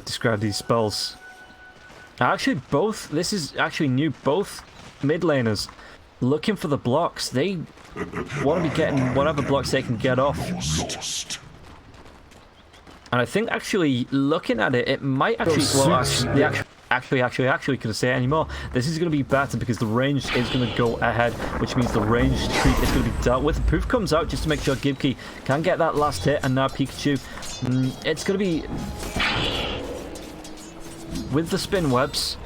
describe these spells. Actually, this is actually new. Both mid laners looking for the blocks. They want to be getting whatever blocks they can get off. And I think actually looking at it, it might actually, actually couldn't say it anymore. This is going to be better because the range is going to go ahead, which means the range creep is going to be dealt with. The proof comes out just to make sure Gibkey can get that last hit, and now Pikachu, it's going to be with the spin webs.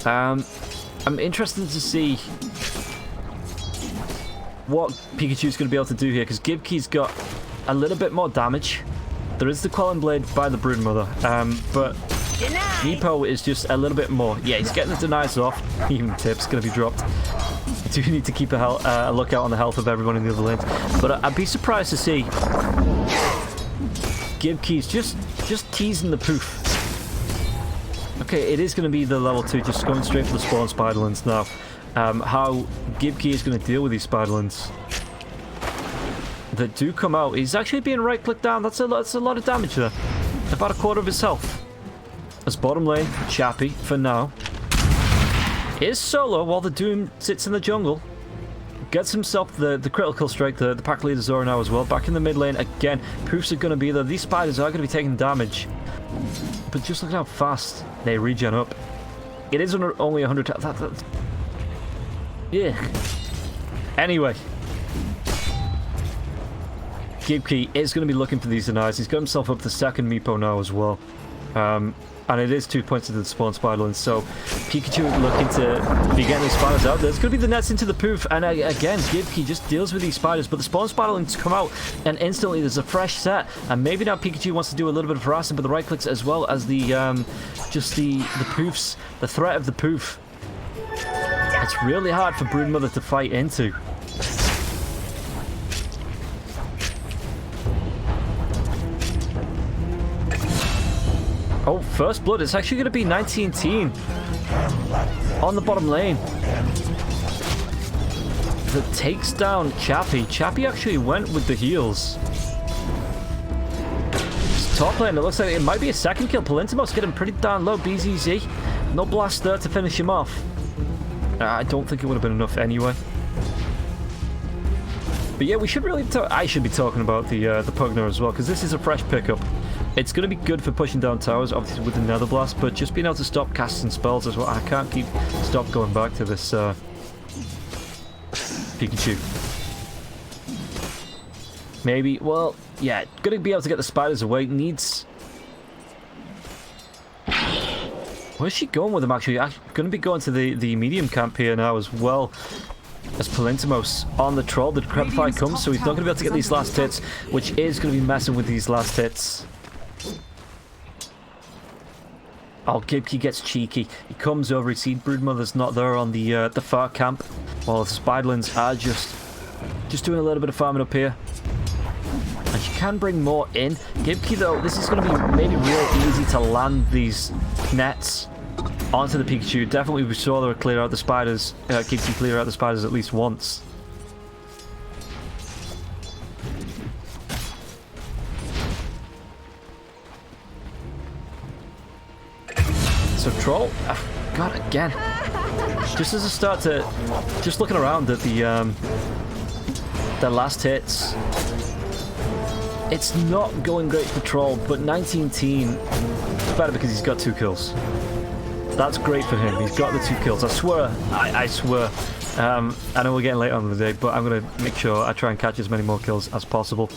I'm interested to see what Pikachu's going to be able to do here, because Gibkey's got a little bit more damage. There is the Quelling Blade by the Broodmother, but Nepo is just a little bit more. Yeah, he's getting the denies off. Even Tip's going to be dropped. I do need to keep a lookout on the health of everyone in the other lanes. But I'd be surprised to see Gibkey's just teasing the poof. Okay, it is going to be the level 2, just going straight for the spawn Spiderlands now. How Gibkey is going to deal with these Spiderlands that do come out. He's actually being right-clicked down. That's a lot of damage there. About a quarter of his health. As bottom lane, Chappie, for now, is solo while the Doom sits in the jungle. Gets himself the critical strike, the pack leader Zora now as well. Back in the mid lane again. Poofs are going to be there. These spiders are going to be taking damage. But just look at how fast they regen up. It is only 100. Yeah. Anyway. Gibkey is going to be looking for these denies. He's got himself up to second Meepo now as well. And it is 2 points to the spawn Spiderlands, so Pikachu looking to be getting these spiders out. There's going to be the nets into the poof, and again, Gibkey just deals with these spiders, but the spawn Spiderlands come out, and instantly there's a fresh set, and maybe now Pikachu wants to do a little bit of harassing, but the right clicks as well as the poofs, the threat of the poof. It's really hard for Broodmother to fight into. Oh, first blood. It's actually going to be 19-teen on the bottom lane. That takes down Chappie. Chappie actually went with the heals. It's top lane. It looks like it might be a second kill. Palintimos getting pretty darn low. BZZ. No blast there to finish him off. I don't think it would have been enough anyway. But yeah, we should really... I should be talking about the Pugner as well, because this is a fresh pickup. It's going to be good for pushing down towers, obviously with the Nether Blast, but just being able to stop casting spells as well. I can't stop going back to this Pikachu. Maybe, well, yeah, going to be able to get the spiders away. Needs... Where's she going with them, actually? I'm going to be going to the medium camp here now as well. As Palintimos on the troll, the Crepify comes, so he's not going to be able to get these last hits, which is going to be messing with these last hits. Oh, Gibkey gets cheeky. He comes over, he sees Broodmother's not there on the far camp, while the Spiderlands are just doing a little bit of farming up here. And she can bring more in. Gibkey, though, this is going to be maybe real easy to land these nets onto the Pikachu. Definitely we saw her clear out the spiders, Gibkey clear out the spiders at least once. So Troll, God, again. Just as a start to, just looking around at the last hits, it's not going great for Troll, but 19-teen, it's better because he's got 2 kills. That's great for him. He's got the 2 kills. I swear, I swear. I know we're getting late on the day, but I'm going to make sure I try and catch as many more kills as possible.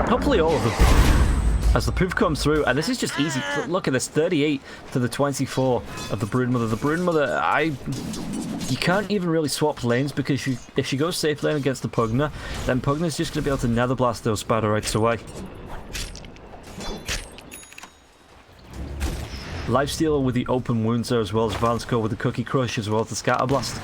Hopefully all of them. As the poof comes through, and this is just easy. Look at this, 38 to the 24 of the Broodmother. The Broodmother, you can't even really swap lanes, because if she goes safe lane against the Pugner, then Pugner's just going to be able to Nether Blast those Spiderites away. Lifestealer with the open wounds there, as well as Vansco with the Cookie Crush, as well as the Scatter Blast.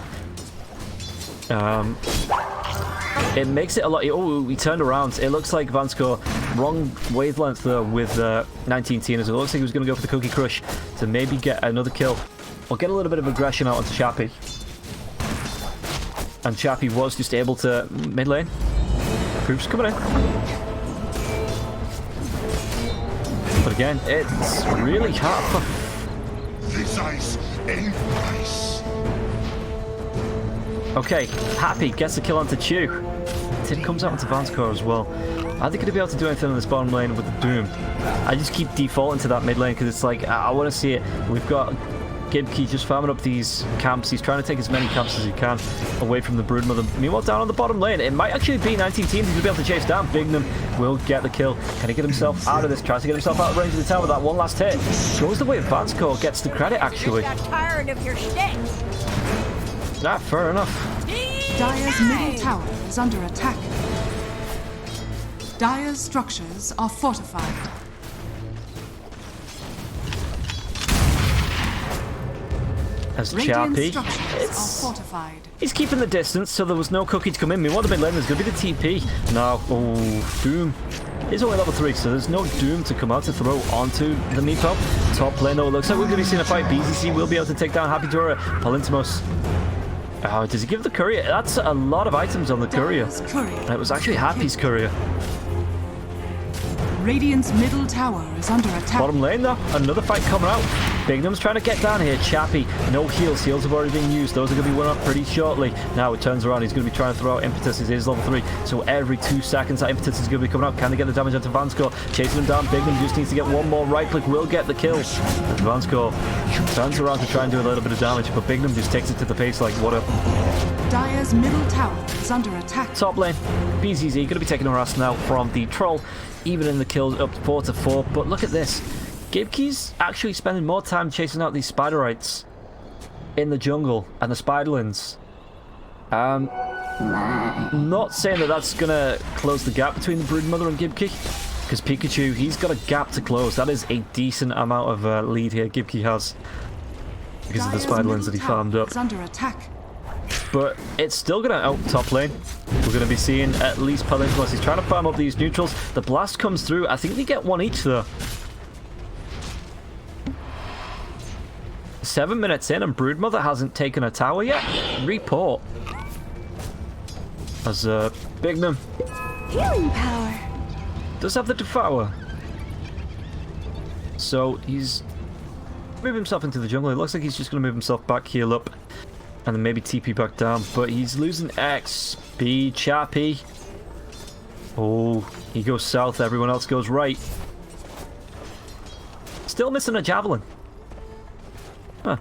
It makes it a lot... Oh, he turned around. It looks like Vansco, wrong wavelength there with 19-teen. It looks like he was going to go for the Cookie Crush to maybe get another kill. Or get a little bit of aggression out onto Chappie. And Chappie was just able to... Mid lane. Poof's coming in. But again. It's really hard. This ice ain't ice. Okay, Happy gets the kill onto Chew. It comes out onto Vanscore as well. Are they going to be able to do anything in this bottom lane with the Doom? I just keep defaulting to that mid lane because it's like, I want to see it. We've got Gibkey just farming up these camps. He's trying to take as many camps as he can away from the Broodmother. Meanwhile, down on the bottom lane, it might actually be 19 teams. He's going to be able to chase down. Bignum will get the kill. Can he get himself out of this? Tries to get himself out of range of the tower with that one last hit. Goes the way of Vanscore, gets the credit actually. Got tired of your shtick. Ah, fair enough. Dire's middle tower is under attack. Dire's structures are fortified. As Radiant Chappy, structures are fortified. he's keeping the distance, so there was no cookie to come in. Meanwhile, the mid lane, there's going to be the TP. Now, oh, Doom. He's only level 3, so there's no Doom to come out to throw onto the Meepo. Top lane, though, it looks like we're going to be seeing a fight. BZC will be able to take down Happy Dora. Palintimos. Oh, does he give the courier? That's a lot of items on the courier. And it was actually Happy's courier. Radiant's middle tower is under attack. Bottom lane, though. Another fight coming out. Bignum's trying to get down here. Chappy, no heals. Heals have already been used. Those are going to be won off pretty shortly. Now it turns around. He's going to be trying to throw out Impetus. It is level 3. So every 2 seconds that Impetus is going to be coming out. Can they get the damage onto Vanscore? Chasing him down. Bignum just needs to get one more right click. Will get the kill. And Vanscore turns around to try and do a little bit of damage. But Bignum just takes it to the face like, what a... Dire's middle tower is under attack. Top lane. BZZ going to be taking a harass now from the Troll. Even in the kills up 4-4. But look at this. Gibkey's actually spending more time chasing out these Spiderites in the jungle and the Spiderlings. Not saying that that's going to close the gap between the Broodmother and Gibkey, because Pikachu, he's got a gap to close. That is a decent amount of lead here Gibkey has because of the Spiderlings that he farmed up. Under attack. But it's still going to out top lane. We're going to be seeing at least Palintimos. He's trying to farm up these neutrals. The blast comes through. I think they get one each though. 7 minutes in and Broodmother hasn't taken a tower yet. Report. As Bignum Healing power. does have the Devour. So he's moved himself into the jungle. It looks like he's just going to move himself back, heal up, and then maybe TP back down. But he's losing XP. Chappy. Oh, he goes south. Everyone else goes right. Still missing a javelin. Huh.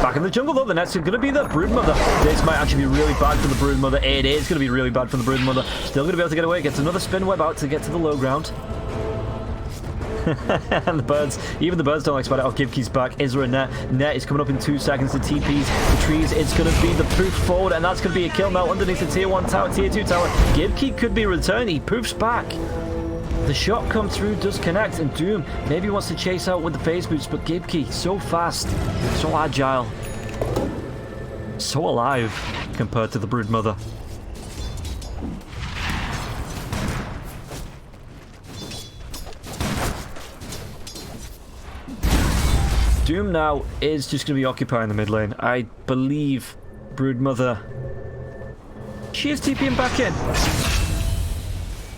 Back in the jungle though, the next is going to be the Broodmother. This might actually be really bad for the Broodmother. It is going to be really bad for the Broodmother. Still going to be able to get away. Gets another spin web out to get to the low ground. And the birds, even the birds don't like Spider. Oh, Gibkey's back. Is there a net? Net is coming up in 2 seconds. The TPs, the trees. It's going to be the poof forward, and that's going to be a kill now underneath the tier 1 tower, tier 2 tower. Gibkey could be returned. He poofs back. The shot comes through, does connect, and Doom maybe wants to chase out with the phase boots, but Gibkey, so fast, so agile, so alive compared to the Broodmother. Doom now is just going to be occupying the mid lane. I believe Broodmother... She is TPing back in.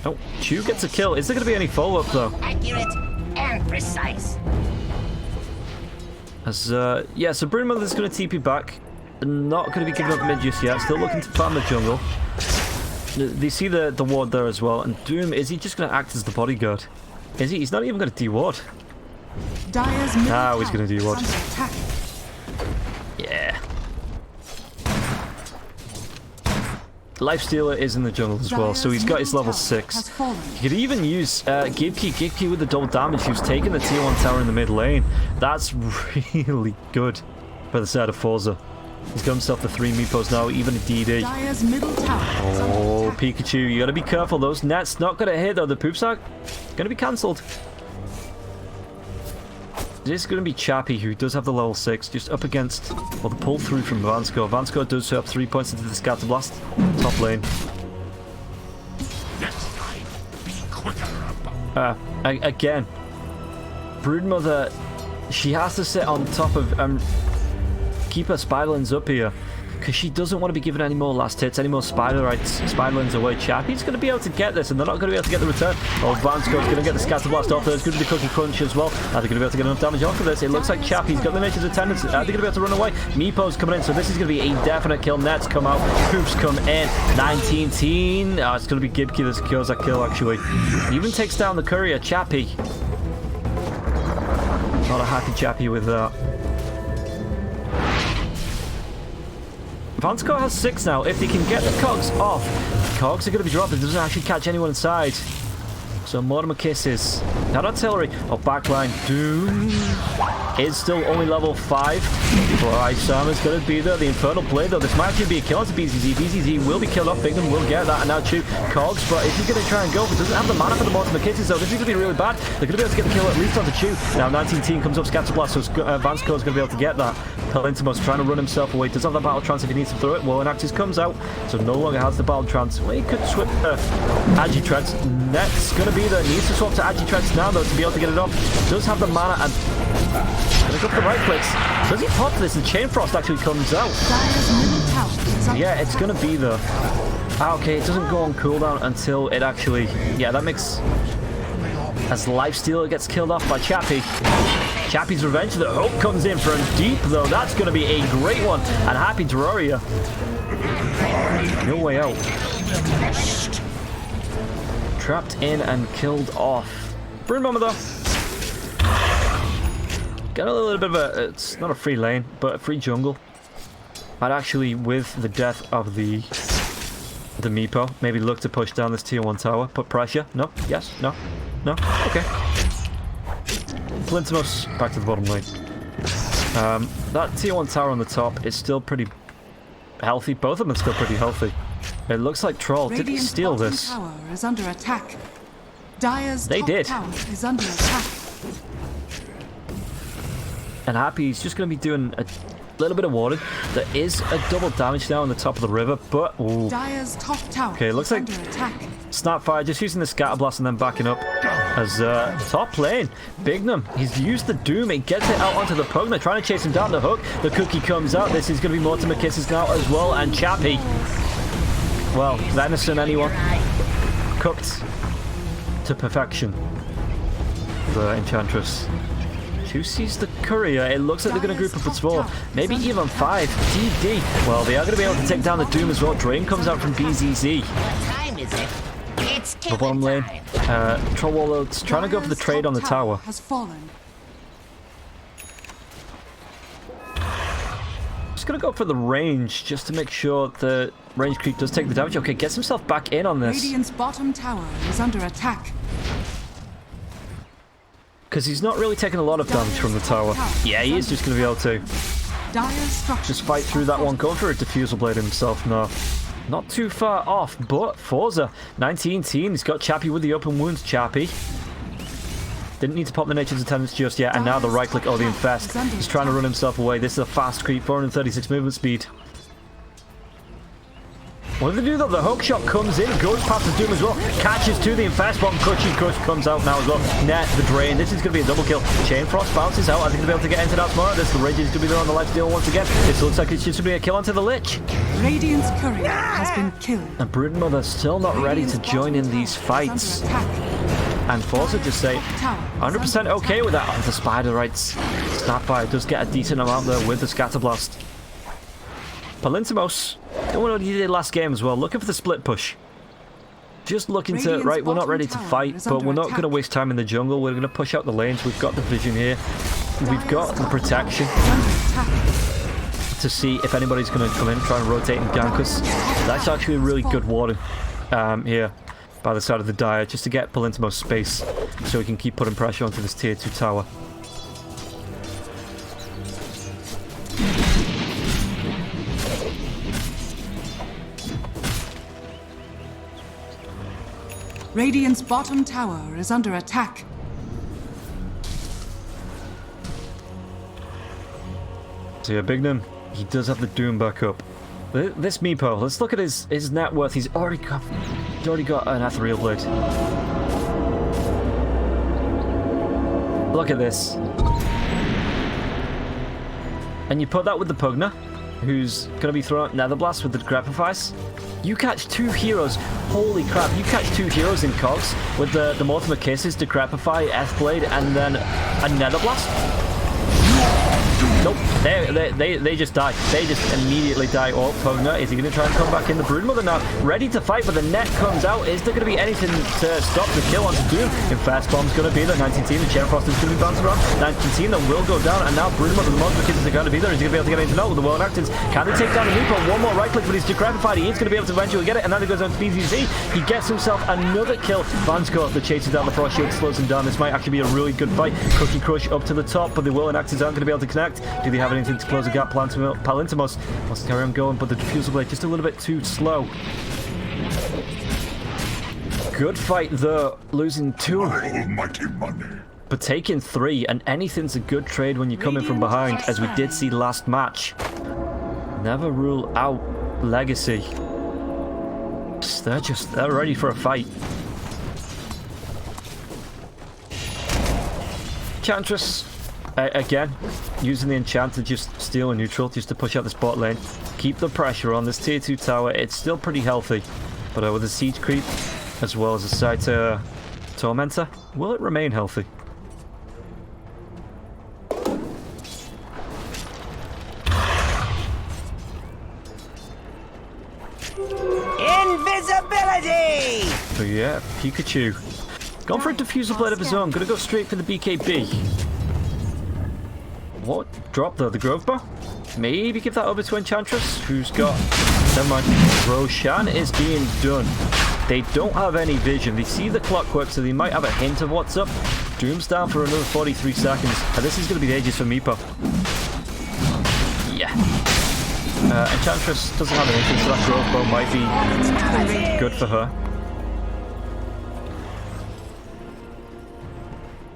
Oh, Chew gets a kill. Is there going to be any follow-up, though? Accurate and precise. As, yeah, so Broodmother's going to TP back. Not going to be giving up mid just yet. Still looking to farm the jungle. They see the ward there as well. And Doom, is he just going to act as the bodyguard? Is he? He's not even going to de-ward. Now he's going to do what? Yeah. Lifestealer is in the jungle as well, so he's got his level 6. He could even use Gibkey with the double damage. He was taking the tier 1 tower in the mid lane. That's really good for the side of forZe. He's got himself the 3 meepos now, even a DD. Oh, Pikachu, you gotta be careful. Those nets not gonna hit though. The poops are gonna be cancelled. This is going to be Chappy, who does have the level 6, just up against, well, the pull through from Vanscore. Vanscore does have 3 points into the scatter blast. Top lane. Next time, be quicker. Again, Broodmother, she has to sit on top of, keep her Spiderlings up here. because she doesn't want to be given any more last hits, any more spiderlings away. Chappie's going to be able to get this, and they're not going to be able to get the return. Oh, Vansco's going to get the scatter blast off. There's going to be the cookie crunch as well. Are they going to be able to get enough damage off of this? It looks like Chappie's got the nature's attendance. Are they going to be able to run away? Meepo's coming in, so this is going to be a definite kill. Nets come out. Hoops come in. 19-teen. Oh, it's going to be Gibkey that secures that kill, actually. He even takes down the courier, Chappie. Not a happy Chappie with that. Vansco has 6 now. If they can get the cogs off, cogs are going to be dropped. It doesn't actually catch anyone inside. So Mortimer kisses. Not artillery. Oh, backline. Doom is still only level 5. Bright Summer's going to be there. The Infernal Blade, though. This might actually be a kill onto BZZ. BZZ will be killed off. Bignum will get that. And now Chew cogs. But if he's going to try and go, but doesn't have the mana for the Mortimer kisses, though, this is going to be really bad. They're going to be able to get the kill at least onto Chew. Now 19-teen comes up. Scatterblast. So Vansco's going to be able to get that. Pelintimo's trying to run himself away. Does have the battle trance if he needs to throw it. Well, Actis comes out. So no longer has the battle trance. Well, he could switch Agitreads. Net's going to be there. Needs to swap to Agitreads now, though, to be able to get it off. Does have the mana and going to go for the right clicks. Does he pop this? And Chain Frost actually comes out. Yeah, it's going to be there. Okay, it doesn't go on cooldown until it actually... Yeah, that makes... As Lifestealer gets killed off by Chappie. Chappie's Revenge. The hook comes in from deep, though. That's going to be a great one. And Happy Terraria. No way out. Trapped in and killed off. Broom Bomber, though. Got a little bit of a... It's not a free lane, but a free jungle. I'd actually, with the death of the Meepo, maybe look to push down this tier 1 tower. Put pressure. No. Yes. No. No. Okay. Flintimos back to the bottom lane. That tier 1 tower on the top is still pretty healthy. Both of them are still pretty healthy. It looks like Troll. Did he steal this? Tower is under attack. Dire's they did. Tower is under attack. And Happy's just going to be doing a little bit of warding. There is a double damage now on the top of the river, but... Ooh. Dire's top tower okay, it looks like Snapfire just using the Scatter Blast and then backing up as top lane. Bignum, he's used the Doom. It gets it out onto the Pugna, trying to chase him down the hook. The cookie comes out. This is going to be Mortimer Kisses now as well. And Chappie. Well, venison, anyone. Cooked to perfection. The Enchantress. Who sees the courier? It looks like they're going to group up with 4, maybe even 5. DD. Well, they are going to be able to take down the Doom as well. Drain comes out from BZZ. What time is it? It's The bottom lane. Trollwallow's trying to go for the trade on the tower. Has fallen. Just going to go for the range just to make sure the range creep does take the damage. Okay, gets himself back in on this. Radiant's bottom tower is under attack. Because he's not really taking a lot of damage from the tower. Yeah, he is just going to be able to just fight through that one. Go for a Diffusal Blade himself now. Not too far off, but forZe. 19-teen. He's got Chappie with the open wounds. Chappie. Didn't need to pop the Nature's Attendance just yet. And now the right click. Oh, the Infest. He's trying to run himself away. This is a fast creep. 436 movement speed. What do they do though? The hook shot comes in, goes past the Doom as well, catches to the Infest bomb, Cushy Crush comes out now as well. Net, the Drain, this is going to be a double kill. Chain Frost bounces out, I think they'll be able to get into that tomorrow. This, the Rage is going to be there on the lifesteal once again. This looks like it's just going to be a kill onto the Lich. Radiant's courier has been killed. And Broodmother still not ready to join in these fights. And forZe just say 100% okay with that. Oh, the Spider Rights. Snapfire does get a decent amount there with the Scatter Blast. Palintimos, doing what he did last game as well, looking for the split push. Just looking to, right, we're not ready to fight, but we're not going to waste time in the jungle. We're going to push out the lanes. We've got the vision here. We've got the protection to see if anybody's going to come in, try and rotate and gank us. That's actually a really good warding here by the side of the Dire, just to get Palintimos space so we can keep putting pressure onto this tier 2 tower. Radiant's bottom tower is under attack. So yeah, Bignum, he does have the Doom back up. This Meepo, let's look at his net worth. He's already got an Ethereal Blade. Look at this. And you put that with the Pugna. who's going to be throwing out Nether Blast with the Decrepify. You catch 2 heroes. Holy crap, you catch 2 heroes in cogs with the Mortimer Kisses, Decrepify, F-Blade, and then a Nether Blast. Nope, they just die. They just immediately die. Oh, Pugner, is he going to try and come back in? The Broodmother now ready to fight, but the net comes out. Is there going to be anything to stop the kill onto Doom? In Fast Bomb's going to be there. 19 team, the Chair Frost is going to be bouncing around. 19 team then will go down, and now Broodmother, the Monster Kids are going to be there. Is he going to be able to get anything out with the World Actors? Can they take down the Meepo? One more right click, but he's decrepifying. He is going to be able to eventually get it, and then he goes on to BZZ. He gets himself another kill. Vanscourt, the chases down the Frost Shield, slows him down. This might actually be a really good fight. Cookie Crush up to the top, but the World Actors aren't going to be able to connect. Do they have anything to close the gap? Palintimos wants to carry on going, but the Diffusal Blade just a little bit too slow. Good fight though, losing 2. Almighty money. But taking 3, and anything's a good trade when you come in from behind, as we did see last match. Never rule out Legacy. They're ready for a fight. Enchantress. Again, using the enchant to just steal a neutral, just to push out this bot lane. Keep the pressure on this tier 2 tower. It's still pretty healthy. But with the siege creep, as well as the side tormentor, will it remain healthy? Invisibility! So yeah, Pikachu. Gone for a Diffusal Blade of his own. Gonna go straight for the BKB. What? Drop though, the Grove Bow? Maybe give that over to Enchantress, who's got... Never mind. Roshan is being done. They don't have any vision. They see the clockwork, so they might have a hint of what's up. Doom's down for another 43 seconds. And this is going to be the ages for Meepo. Yeah. Enchantress doesn't have anything, so that Grove Bow might be good for her.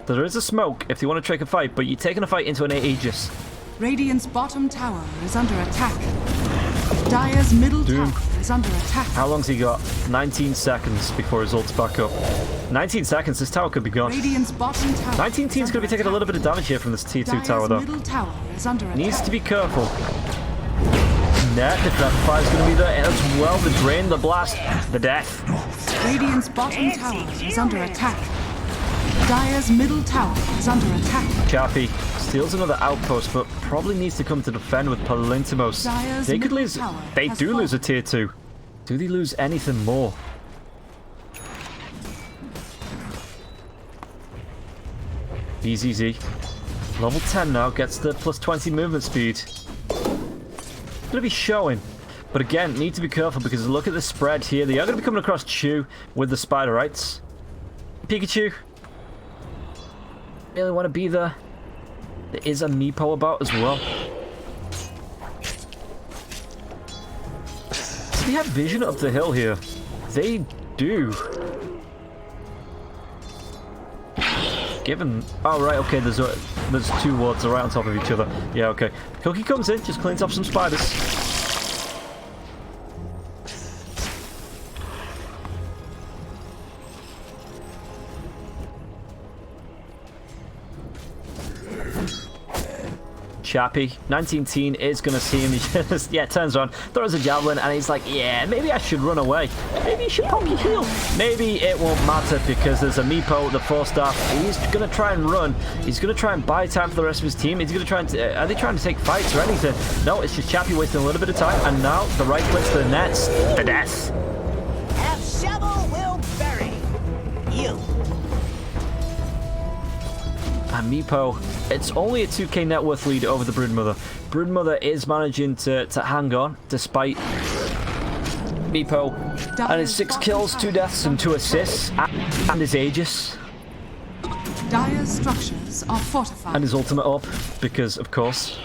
There is a smoke if they want to take a fight, but you're taking a fight into an Aegis. Radiant's bottom tower is under attack. Dire's middle tower is under attack. How long's he got? 19 seconds before his ult's back up. 19 seconds, this tower could be gone. Radiant's bottom tower 19 team's going to be taking a little bit of damage here from this T2 Dire's tower, though. middle tower is under attack. Needs to be careful. Net, the Decrepify is going to be there as well. The Drain, the Blast, the Death. Radiant's bottom tower is under attack. Dire's middle tower is under attack. Chappie steals another outpost, but probably needs to come to defend with Palintimos. Dire's They could middle lose. tower They has do lose a fallen. tier 2. Do they lose anything more? BZZ. Level 10 now, gets the plus 20 movement speed. Gonna be showing. But again, need to be careful because look at the spread here. They are going to be coming across Chew with the Spiderites. Pikachu. Really want to be there. There is a Meepo about as well. Do they have vision up the hill here? They do. Given... Oh, right, okay, there's 2 wards right on top of each other. Yeah, okay. Cookie comes in, just cleans off some spiders. Chappie, 19 teen is going to see him. He just, yeah, turns around, throws a javelin, and he's like, yeah, maybe I should run away. Maybe you should poke your heel. Maybe it won't matter because there's a Meepo, the 4-star. He's going to try and run. He's going to try and buy time for the rest of his team. He's going to try and... are they trying to take fights or anything? No, it's just Chappie wasting a little bit of time, and now the right clicks to the nets. The death. A shovel will bury you. And Meepo, it's only a 2k net worth lead over the Broodmother. Broodmother is managing to hang on despite Meepo and his 6 kills, 2 deaths and 2 assists and his Aegis. Dire's structures are fortified. And his ultimate up because, of course.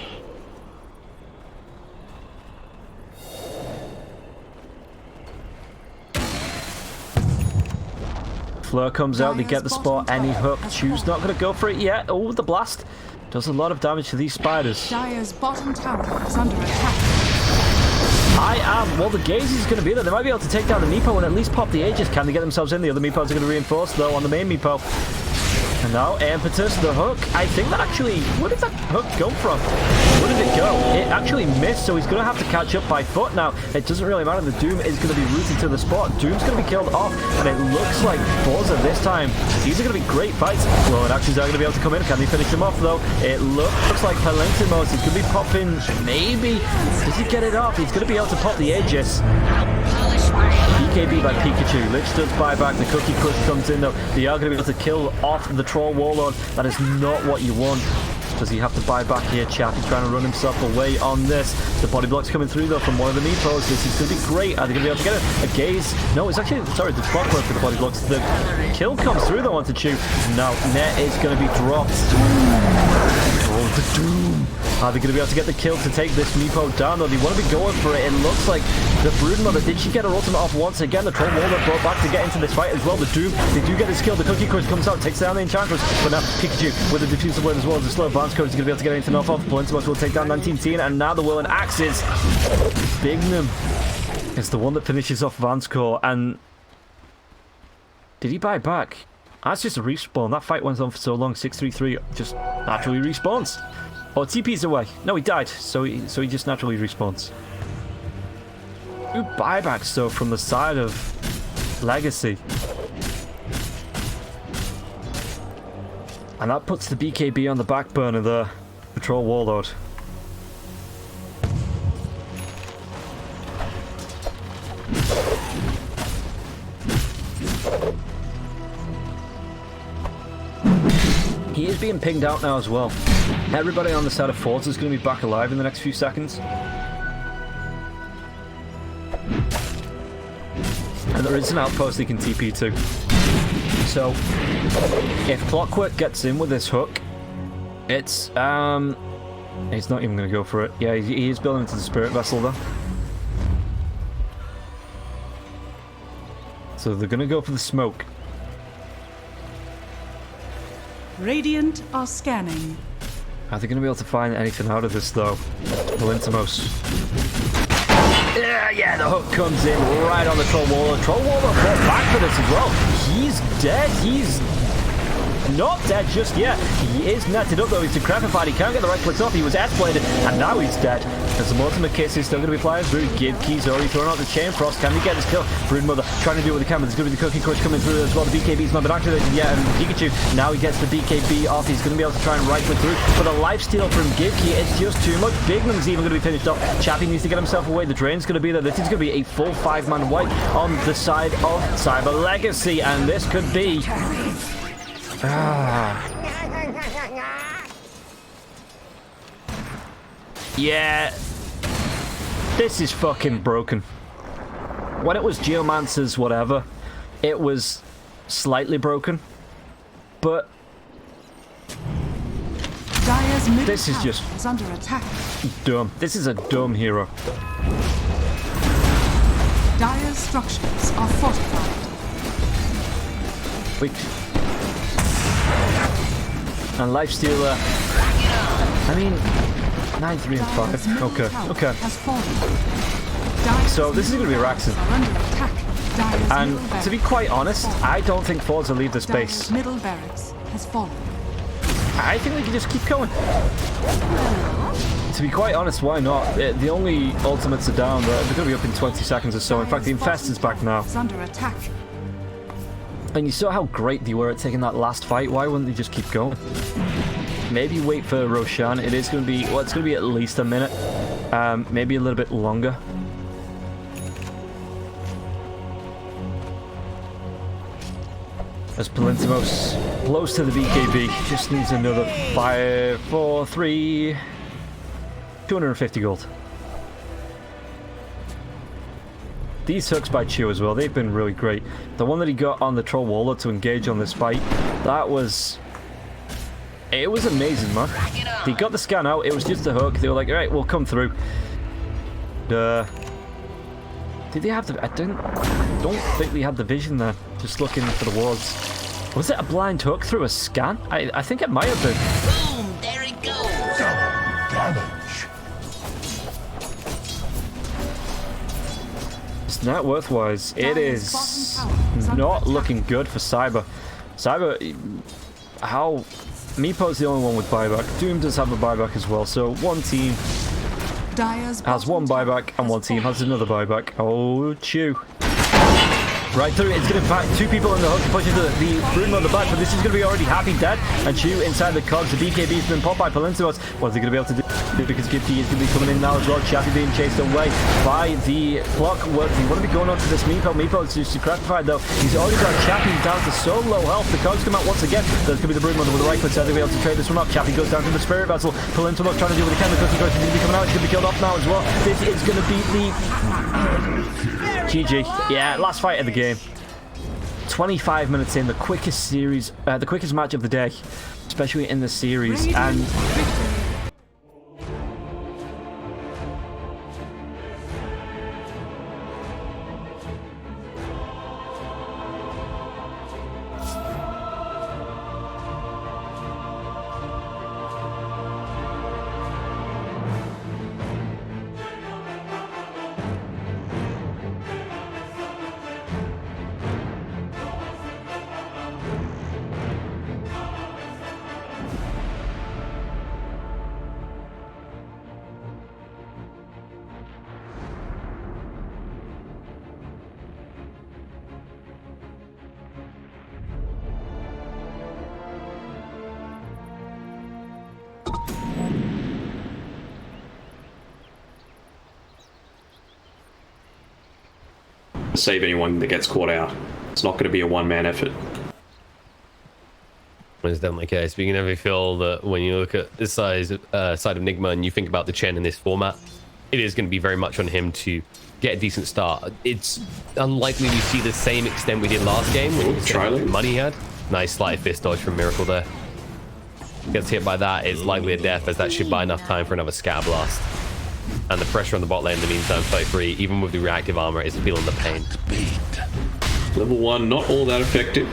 Fleur comes out, they get the spot, any hook. Chew's not going to go for it yet. Oh, the blast does a lot of damage to these spiders. Dire's bottom tower is under attack. Well, the Gaze is going to be there. They might be able to take down the Meepo and at least pop the Aegis. Can they get themselves in? The other Meepos are going to reinforce, though, on the main Meepo. And now Impetus, the hook. I think that actually... Where did that hook come from? Where did it go? It actually missed, so he's going to have to catch up by foot now. It doesn't really matter. The Doom is going to be rooted to the spot. Doom's going to be killed off, and it looks like forZe this time. These are going to be great fights. Well, and actually are going to be able to come in. Can they finish him off, though? It looks like Palentimos is going to be popping... Maybe. Does he get it off? He's going to be able to pop the Aegis. BKB by Pikachu. Lich does buy back. The Cookie Crush comes in, though. They are going to be able to kill off the Troll Warlord. That is not what you want. Does he have to buy back here? Chappie's trying to run himself away on this. The body block's coming through, though, from one of the Meepos. This is going to be great. Are they going to be able to get it? A gaze. No, it's actually... Sorry, the clockwork for the body blocks. The kill comes through, though, onto Chew. Now, net is going to be dropped. Oh, the Doom. Are they going to be able to get the kill to take this Meepo down, though? They want to be going for it. It looks like the Broodmother. Did she get her ultimate off once again? The Troll Warlord brought back to get into this fight as well. The Doom, they do get his kill. The Cookie Crush comes out, takes down the Enchantress. But now Pikachu with the Diffuser Blade as well as the slow advance code is going to be able to get anything off. Palentimos will take down 19-teen, and now the Whirling Axes. Bignum is the one that finishes off Vanscore, and did he buy back? That's just a respawn. That fight went on for so long. 633 just naturally respawns. Oh, TP's away. No, he died, so he just naturally respawns. Ooh, buybacks though from the side of Legacy. And that puts the BKB on the back burner there. The Troll Warlord. He is being pinged out now as well. Everybody on the side of forZe is going to be back alive in the next few seconds. And there is an outpost he can TP to. So, if Clockwork gets in with this hook, it's, he's not even going to go for it. Yeah, he is building into the Spirit Vessel though. So they're going to go for the smoke. Radiant are scanning. Are they going to be able to find anything out of this though? Palentimos. Yeah, the hook comes in right on the Troll Warlord. Troll Warlord fought back for this as well. He's dead. He's not dead just yet. He is netted up though. He's decrepified. He can't get the right clicks off. He was S-bladed and now he's dead. As the ultimate kiss is still going to be flying through. Give Keys already throwing out the Chain Frost. Can he get his kill? Broodmother trying to do what he can, but there's going to be the Cookie Crush coming through as well. The BKB's not been activated yet, and Pikachu, now he gets the BKB off. He's going to be able to try and right click through, but a lifesteal from Givkey is just too much. Bignum's even going to be finished off. Chappie needs to get himself away. The Drain's going to be there. This is going to be a full 5-man wipe on the side of Cyber Legacy, and this could be... Yeah... This is fucking broken. When it was Geomancer's whatever, it was slightly broken. But this is just under attack. dumb. This is a dumb hero. Dire's structures are fortified. Wait. And Lifestealer. I mean, 9, 3, and 5. Okay. So this is going to be Raxon. And to be quite honest, I don't think forZe will leave this base. Middle barracks has fallen. I think we can just keep going. To be quite honest, why not? The only ultimates are down. They're going to be up in 20 seconds or so. In fact, the Infest is back now. Under attack. And you saw how great they were at taking that last fight. Why wouldn't they just keep going? Maybe wait for Roshan. It is going to be, well, it's going to be at least a minute. Maybe a little bit longer. As Palentimos blows to the BKB, just needs another 5, 4, 3, 250 gold. These hooks by Chew as well, they've been really great. The one that he got on the Troll Warlord to engage on this fight, that was... It was amazing, man. He got the scan out, it was just a hook. They were like, alright, we'll come through. Did they have the... I don't think they had the vision there. Just looking for the wards. Was it a blind hook through a scan? I think it might have been. Boom! There it goes! Damage. It's net worth-wise. It is not looking good for Cyber. Cyber... how Meepo's the only one with buyback. Doom does have a buyback as well, so one team has one buyback and one team has another buyback. Oh, Chew. Right through, it's going to fight two people in the hook, pushing the Bruno on the back, but this is going to be already happy dead. And Chew inside the cogs, the BKB's been popped by Palintimos. What are they going to be able to do? Because Gifty is going to be coming in now as well. Chappy being chased away by the block. Well, you want to be going on to this Meepo. Meepo is just gratified though. He's already got Chappy down to so low health. The cogs come out once again. There's going to be the Bruno with the right foot, so they're going to be able to trade this one up. Chappy goes down to the Spirit Vessel. Palintimos trying to do what he can. The cookie is going to be coming out. He's going to be killed off now as well. This is going to be the GG. Yeah, last fight of the game. 25 minutes in, the quickest series, the quickest match of the day, especially in this series, and save anyone that gets caught out. It's not going to be a one-man effort. It's definitely the case. But you can never feel that when you look at this side of Nigma and you think about the Chen in this format, it is going to be very much on him to get a decent start. It's unlikely we see the same extent we did last game when the money he had. Nice slight fist dodge from Miracle there. Gets hit by that, it's likely a death, as that should buy enough time for another Scat Blast. And the pressure on the bot lane in the meantime, 33, even with the reactive armor, is feeling the pain. Level 1, not all that effective.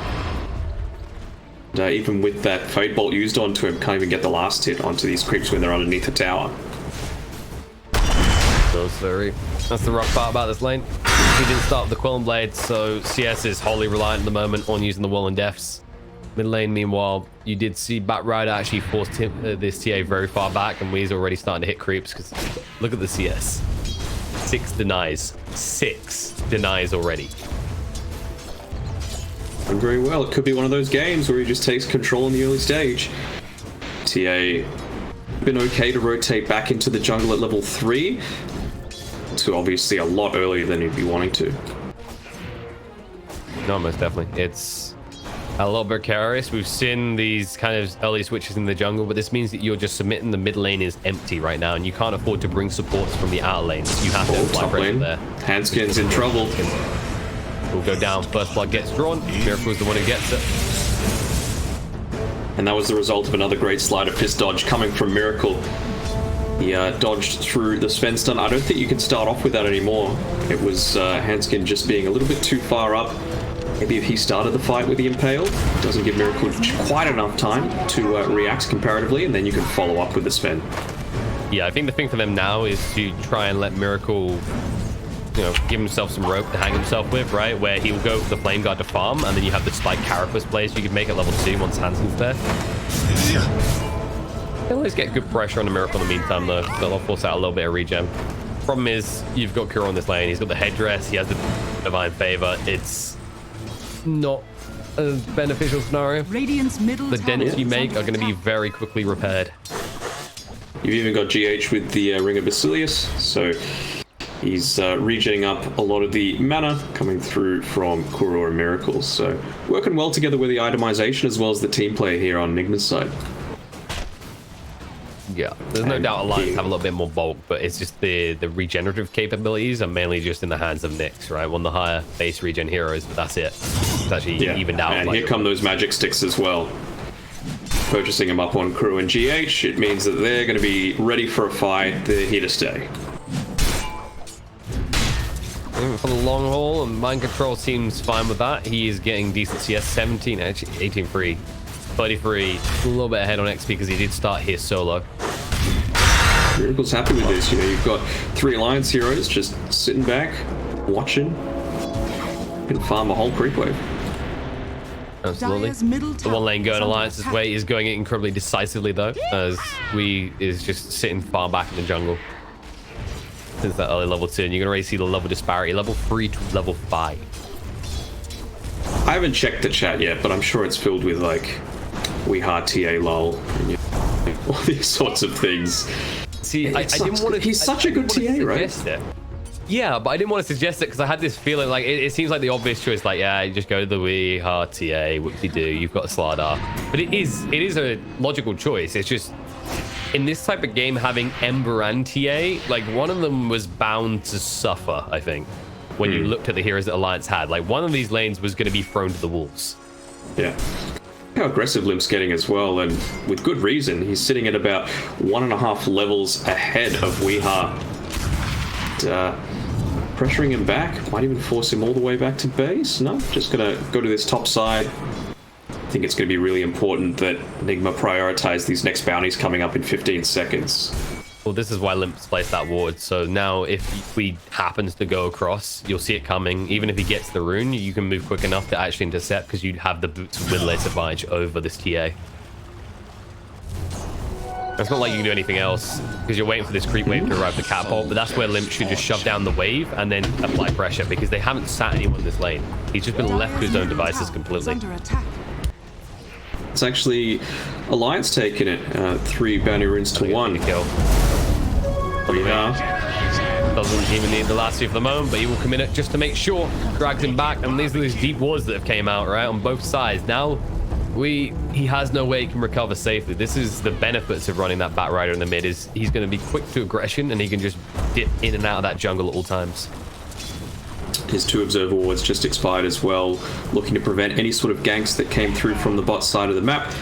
And, even with that Fade Bolt used onto him, can't even get the last hit onto these creeps when they're underneath the tower. That's the rough part about this lane. He didn't start with the Quillen Blade, so CS is wholly reliant at the moment on using the Will and Deaths. Mid lane, meanwhile, you did see Batrider actually force this TA very far back, and Wee's already starting to hit creeps, because look at the CS. 6 denies. 6 denies already. And very well, it could be one of those games where he just takes control in the early stage. TA been okay to rotate back into the jungle at level 3, to obviously a lot earlier than he'd be wanting to. No, most definitely. It's a little precarious. We've seen these kind of early switches in the jungle, but this means that you're just submitting the mid lane is empty right now, and you can't afford to bring supports from the outer lanes. You have to apply pressure there. Handskin's in trouble. Will go down. First blood gets drawn. Miracle's the one who gets it. And that was the result of another great slider fist dodge coming from Miracle. He dodged through the Sven stun. I don't think you can start off with that anymore. It was Handskin just being a little bit too far up. Maybe if he started the fight with the Impale, it doesn't give Miracle quite enough time to react comparatively, and then you can follow up with the Sven. Yeah, I think the thing for them now is to try and let Miracle, you know, give himself some rope to hang himself with, right? Where he will go for the Flame Guard to farm, and then you have the Spike Carapace plays you can make at level 2 once Hansen's there. They'll always get good pressure on the Miracle in the meantime, though. They'll force out a little bit of regen. Problem is, you've got Kuro on this lane. He's got the headdress. He has the Divine Favor. It's not a beneficial scenario. The dents you make are going to be very quickly repaired. You've even got GH with the Ring of Basilius, so he's regenerating up a lot of the mana coming through from Kuro and Miracles. So working well together with the itemization as well as the team play here on Nigma's side. Yeah, there's no doubt Alliance have a little bit more bulk, but it's just the regenerative capabilities are mainly just in the hands of Nyx, right? One of the higher base regen heroes, but that's it. It's actually evened out. And here come those magic sticks as well. Purchasing them up on Crew and GH, it means that they're going to be ready for a fight. They're here to stay. For the long haul, and Mind Control seems fine with that. He is getting decent CS, 17, actually 18 free. 33, a little bit ahead on XP because he did start here solo. Miracle's happy with this. You know, you've got 3 Alliance heroes just sitting back, watching, and farm a whole creep wave. Absolutely. Dire's middle The tower one lane going is under Alliance's attack. way is going it incredibly decisively though, as we is just sitting far back in the jungle since that early level 2, and you're gonna already see the level disparity, level 3 to level 5. I haven't checked the chat yet, but I'm sure it's filled with like "we hard TA lol" and all these sorts of things. See, I didn't want to. He's such a good TA, right? Yeah, but I didn't want to suggest it because I had this feeling like it seems like the obvious choice. Like, yeah, you just go to the we hard TA, whoopsie do, you've got a StarLadder. But it is a logical choice. It's just in this type of game, having Ember and TA, like one of them was bound to suffer. I think when you looked at the heroes that Alliance had, like one of these lanes was going to be thrown to the wolves. Yeah. How aggressive Limp's getting as well, and with good reason. He's sitting at about 1.5 levels ahead of Weeha. Pressuring him back, might even force him all the way back to base. No, just gonna go to this top side. I think it's gonna be really important that Nigma prioritize these next bounties coming up in 15 seconds. Well, this is why Limp's placed that ward. So now if he happens to go across, you'll see it coming. Even if he gets the rune, you can move quick enough to actually intercept because you'd have the boots with late advantage over this TA. It's not like you can do anything else because you're waiting for this creep wave to arrive the catapult, but that's where Limp should just shove down the wave and then apply pressure because they haven't sat anyone in this lane. He's just been left to his own devices completely. Under attack. It's actually Alliance taking it, 3 bounty runes to 1. Kill. Weeha. Doesn't even need the last two for the moment, but he will come in it just to make sure. Drags him back, and these are these deep wards that have came out, right, on both sides. Now, he has no way he can recover safely. This is the benefits of running that Batrider in the mid, is he's going to be quick to aggression, and he can just dip in and out of that jungle at all times. His 2 observer wards just expired as well, looking to prevent any sort of ganks that came through from the bot side of the map.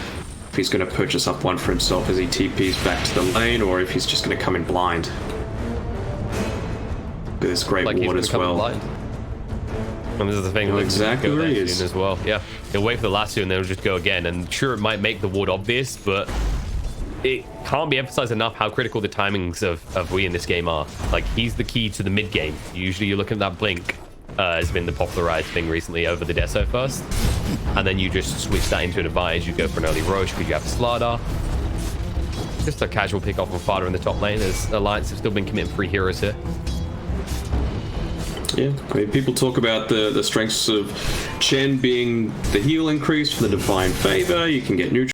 If he's going to purchase up one for himself as he TPs back to the lane, or if he's just going to come in blind. With this great ward as well. Blind. And this is the thing, Well, exactly where he is as well. Yeah, he'll wait for the last 2 and then he'll just go again. And sure, it might make the ward obvious, but it can't be emphasized enough how critical the timings of we in this game are. Like, he's the key to the mid game. Usually you're looking at that blink. Has been the popularized thing recently over the Deso first, and then you just switch that into an advantage. You go for an early Roche because you have StarLadder. Just a casual pick off of Fada in the top lane, as Alliance have still been committing 3 heroes here. Yeah, I mean, people talk about the strengths of Chen being the heal increase from the Divine Favor. You can get neutral